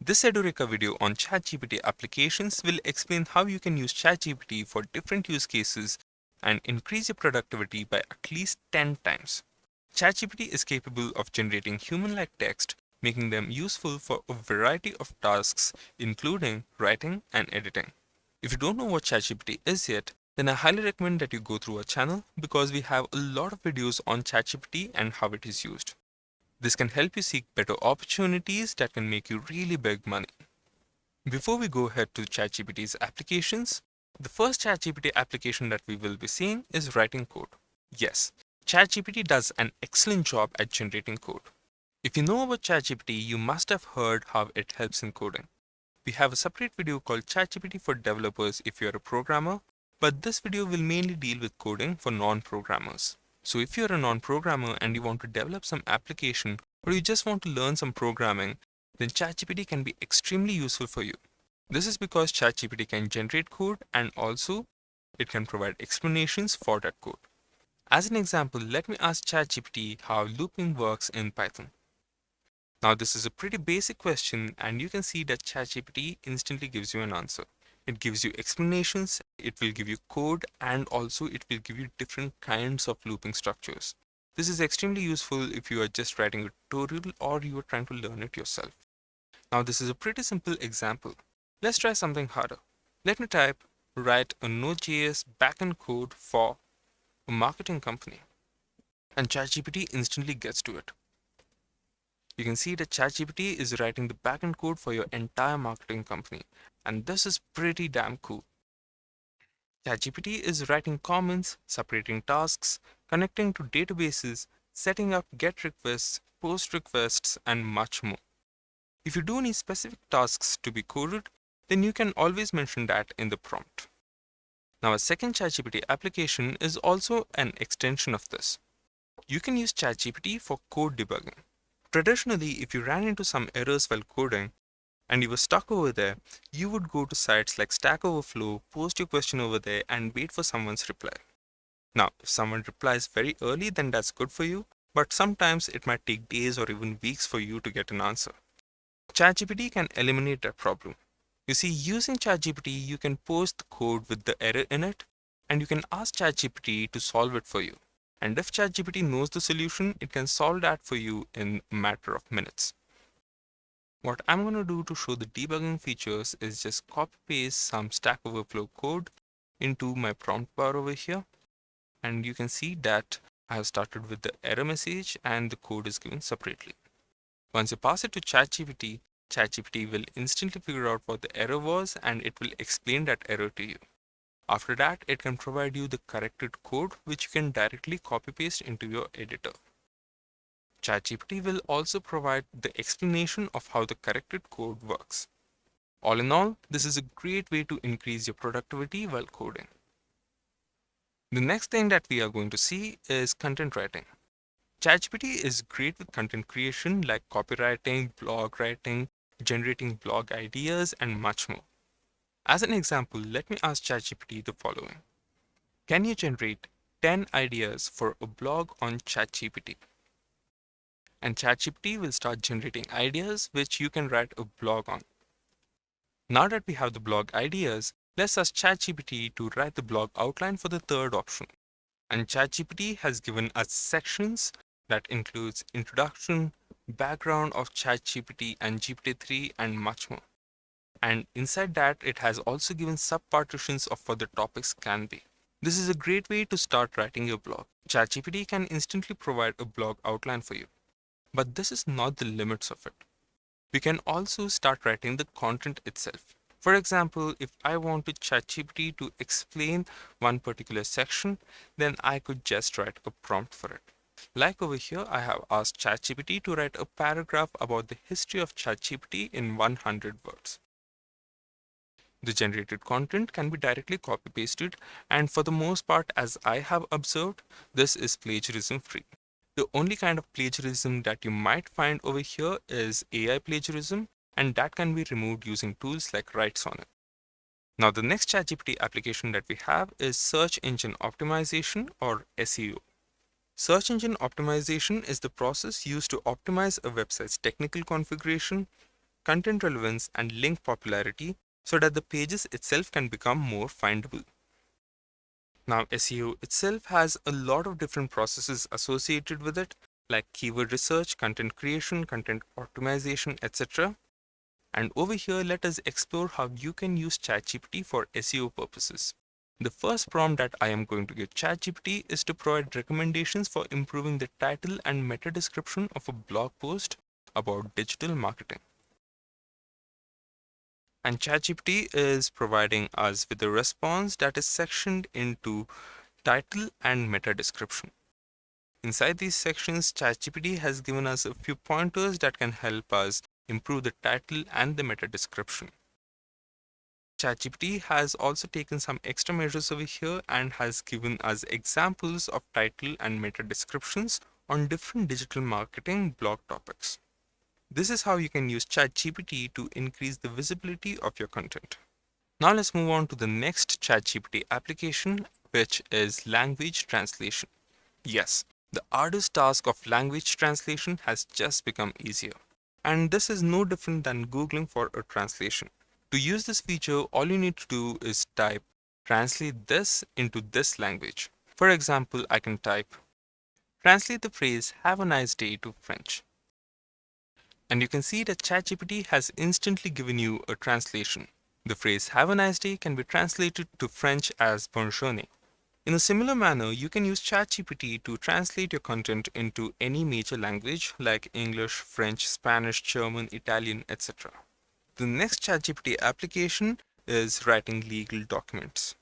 This Edureka video on ChatGPT applications will explain how you can use ChatGPT for different use cases and increase your productivity by at least 10 times. ChatGPT is capable of generating human-like text, making them useful for a variety of tasks, including writing and editing. If you don't know what ChatGPT is yet, then I highly recommend that you go through our channel because we have a lot of videos on ChatGPT and how it is used. This can help you seek better opportunities that can make you really big money. Before we go ahead to ChatGPT's applications, the first ChatGPT application that we will be seeing is writing code. Yes, ChatGPT does an excellent job at generating code. If you know about ChatGPT, you must have heard how it helps in coding. We have a separate video called ChatGPT for developers if you are a programmer, but this video will mainly deal with coding for non-programmers. So if you're a non-programmer and you want to develop some application or you just want to learn some programming, then ChatGPT can be extremely useful for you. This is because ChatGPT can generate code and also it can provide explanations for that code. As an example, let me ask ChatGPT how looping works in Python. Now this is a pretty basic question and you can see that ChatGPT instantly gives you an answer. It gives you explanations, it will give you code, and also it will give you different kinds of looping structures. This is extremely useful if you are just writing a tutorial or you are trying to learn it yourself. Now this is a pretty simple example. Let's try something harder. Let me type write a Node.js backend code for a marketing company. And ChatGPT instantly gets to it. You can see that ChatGPT is writing the backend code for your entire marketing company. And this is pretty damn cool. ChatGPT is writing comments, separating tasks, connecting to databases, setting up GET requests, POST requests, and much more. If you do need specific tasks to be coded, then you can always mention that in the prompt. Now, a second ChatGPT application is also an extension of this. You can use ChatGPT for code debugging. Traditionally, if you ran into some errors while coding, and you were stuck over there, you would go to sites like Stack Overflow, post your question over there, and wait for someone's reply. Now, if someone replies very early, then that's good for you, but sometimes it might take days or even weeks for you to get an answer. ChatGPT can eliminate that problem. You see, using ChatGPT, you can post the code with the error in it, and you can ask ChatGPT to solve it for you. And if ChatGPT knows the solution, it can solve that for you in a matter of minutes. What I'm going to do to show the debugging features is just copy paste some Stack Overflow code into my prompt bar over here. And you can see that I have started with the error message and the code is given separately. Once you pass it to ChatGPT, ChatGPT will instantly figure out what the error was and it will explain that error to you. After that, it can provide you the corrected code which you can directly copy paste into your editor. ChatGPT will also provide the explanation of how the corrected code works. All in all, this is a great way to increase your productivity while coding. The next thing that we are going to see is content writing. ChatGPT is great with content creation like copywriting, blog writing, generating blog ideas, and much more. As an example, let me ask ChatGPT the following. Can you generate 10 ideas for a blog on ChatGPT? And ChatGPT will start generating ideas which you can write a blog on. Now that we have the blog ideas, let's ask ChatGPT to write the blog outline for the third option. And ChatGPT has given us sections that includes introduction, background of ChatGPT and GPT-3 and much more. And inside that, it has also given sub-partitions of what the topics can be. This is a great way to start writing your blog. ChatGPT can instantly provide a blog outline for you. But this is not the limits of it. We can also start writing the content itself. For example, if I wanted ChatGPT to explain one particular section, then I could just write a prompt for it. Like over here, I have asked ChatGPT to write a paragraph about the history of ChatGPT in 100 words. The generated content can be directly copy-pasted, and for the most part, as I have observed, this is plagiarism-free. The only kind of plagiarism that you might find over here is AI plagiarism, and that can be removed using tools like WriteSonnet. Now, the next ChatGPT application that we have is Search Engine Optimization or SEO. Search engine optimization is the process used to optimize a website's technical configuration, content relevance and link popularity so that the pages itself can become more findable. Now, SEO itself has a lot of different processes associated with it, like keyword research, content creation, content optimization, etc. And over here, let us explore how you can use ChatGPT for SEO purposes. The first prompt that I am going to give ChatGPT is to provide recommendations for improving the title and meta description of a blog post about digital marketing. And ChatGPT is providing us with a response that is sectioned into title and meta description. Inside these sections, ChatGPT has given us a few pointers that can help us improve the title and the meta description. ChatGPT has also taken some extra measures over here and has given us examples of title and meta descriptions on different digital marketing blog topics. This is how you can use ChatGPT to increase the visibility of your content. Now let's move on to the next ChatGPT application, which is language translation. Yes, the arduous task of language translation has just become easier. And this is no different than Googling for a translation. To use this feature, all you need to do is type translate this into this language. For example, I can type translate the phrase have a nice day to French. And you can see that ChatGPT has instantly given you a translation. The phrase have a nice day can be translated to French as bonne journée. In a similar manner, you can use ChatGPT to translate your content into any major language like English, French, Spanish, German, Italian, etc. The next ChatGPT application is writing legal documents.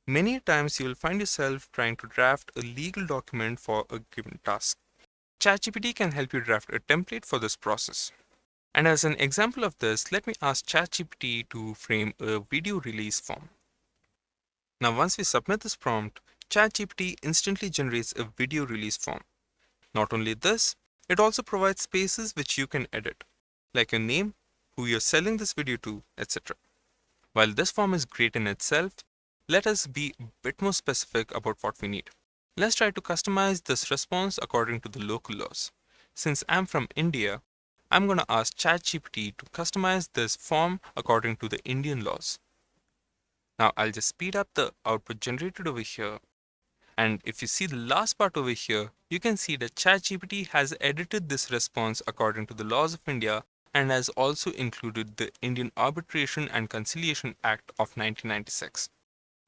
Many times you will find yourself trying to draft a legal document for a given task. ChatGPT can help you draft a template for this process. And as an example of this, let me ask ChatGPT to frame a video release form. Now once we submit this prompt, ChatGPT instantly generates a video release form. Not only this, it also provides spaces which you can edit, like your name, who you're selling this video to, etc. While this form is great in itself, let us be a bit more specific about what we need. Let's try to customize this response according to the local laws. Since I'm from India, I'm going to ask ChatGPT to customize this form according to the Indian laws. Now I'll just speed up the output generated over here. And if you see the last part over here, you can see that ChatGPT has edited this response according to the laws of India and has also included the Indian Arbitration and Conciliation Act of 1996.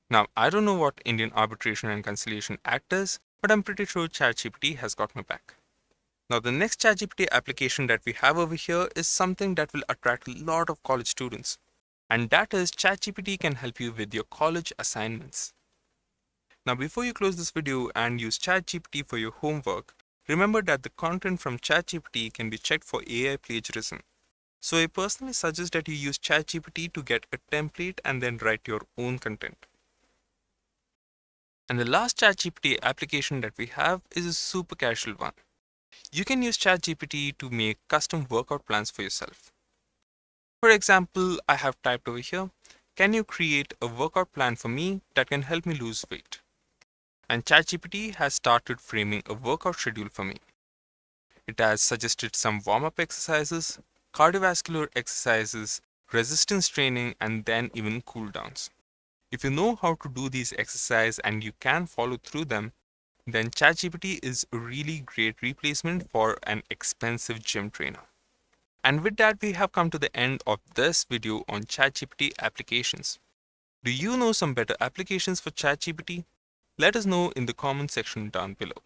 Now, I don't know what Indian Arbitration and Conciliation Act is, but I'm pretty sure ChatGPT has got my back. Now, the next ChatGPT application that we have over here is something that will attract a lot of college students. And that is ChatGPT can help you with your college assignments. Now, before you close this video and use ChatGPT for your homework, remember that the content from ChatGPT can be checked for AI plagiarism. So I personally suggest that you use ChatGPT to get a template and then write your own content. And the last ChatGPT application that we have is a super casual one. You can use ChatGPT to make custom workout plans for yourself. For example, I have typed over here, can you create a workout plan for me that can help me lose weight? And ChatGPT has started framing a workout schedule for me. It has suggested some warm-up exercises, cardiovascular exercises, resistance training, and then even cool downs. If you know how to do these exercises and you can follow through them, then ChatGPT is a really great replacement for an expensive gym trainer. And with that, we have come to the end of this video on ChatGPT applications. Do you know some better applications for ChatGPT? Let us know in the comment section down below.